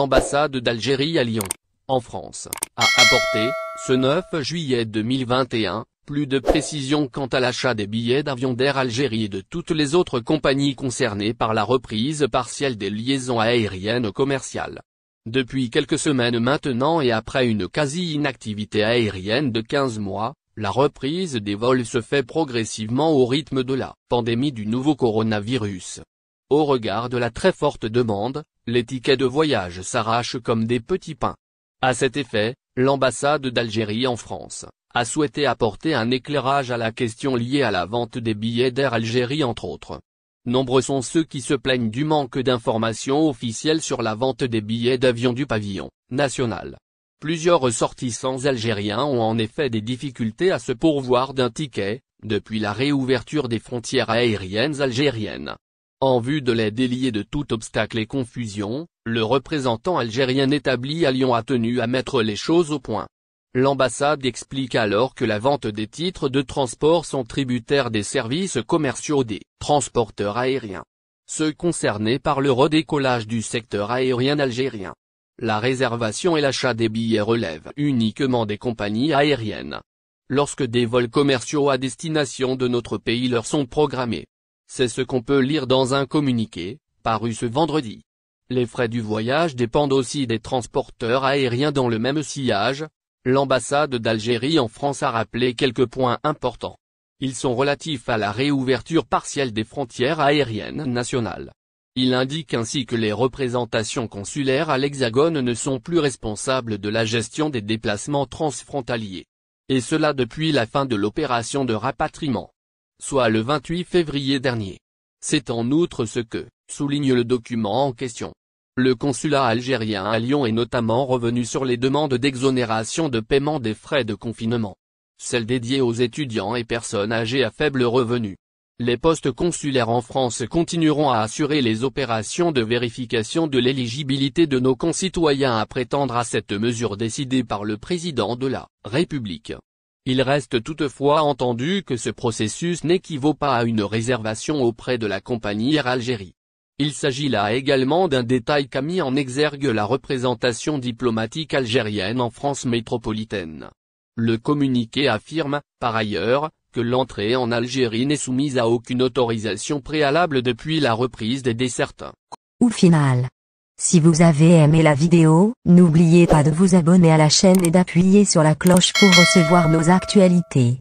L'ambassade d'Algérie à Lyon, en France, a apporté, ce 9 juillet 2021, plus de précisions quant à l'achat des billets d'avion d'Air Algérie et de toutes les autres compagnies concernées par la reprise partielle des liaisons aériennes commerciales. Depuis quelques semaines maintenant et après une quasi-inactivité aérienne de 15 mois, la reprise des vols se fait progressivement au rythme de la pandémie du nouveau coronavirus. Au regard de la très forte demande, les tickets de voyage s'arrachent comme des petits pains. À cet effet, l'ambassade d'Algérie en France a souhaité apporter un éclairage à la question liée à la vente des billets d'Air Algérie entre autres. Nombreux sont ceux qui se plaignent du manque d'informations officielles sur la vente des billets d'avion du pavillon national. Plusieurs ressortissants algériens ont en effet des difficultés à se pourvoir d'un ticket, depuis la réouverture des frontières aériennes algériennes. En vue de les délier de tout obstacle et confusion, le représentant algérien établi à Lyon a tenu à mettre les choses au point. L'ambassade explique alors que la vente des titres de transport sont tributaires des services commerciaux des transporteurs aériens, ceux concernés par le redécollage du secteur aérien algérien. La réservation et l'achat des billets relèvent uniquement des compagnies aériennes. Lorsque des vols commerciaux à destination de notre pays leur sont programmés. C'est ce qu'on peut lire dans un communiqué, paru ce vendredi. Les frais du voyage dépendent aussi des transporteurs aériens dans le même sillage. L'ambassade d'Algérie en France a rappelé quelques points importants. Ils sont relatifs à la réouverture partielle des frontières aériennes nationales. Il indique ainsi que les représentations consulaires à l'Hexagone ne sont plus responsables de la gestion des déplacements transfrontaliers. Et cela depuis la fin de l'opération de rapatriement, soit le 28 février dernier. C'est en outre ce que souligne le document en question. Le consulat algérien à Lyon est notamment revenu sur les demandes d'exonération de paiement des frais de confinement, celles dédiées aux étudiants et personnes âgées à faible revenu. Les postes consulaires en France continueront à assurer les opérations de vérification de l'éligibilité de nos concitoyens à prétendre à cette mesure décidée par le président de la République. Il reste toutefois entendu que ce processus n'équivaut pas à une réservation auprès de la compagnie Air Algérie. Il s'agit là également d'un détail qu'a mis en exergue la représentation diplomatique algérienne en France métropolitaine. Le communiqué affirme, par ailleurs, que l'entrée en Algérie n'est soumise à aucune autorisation préalable depuis la reprise des dessertes. Au final. Si vous avez aimé la vidéo, n'oubliez pas de vous abonner à la chaîne et d'appuyer sur la cloche pour recevoir nos actualités.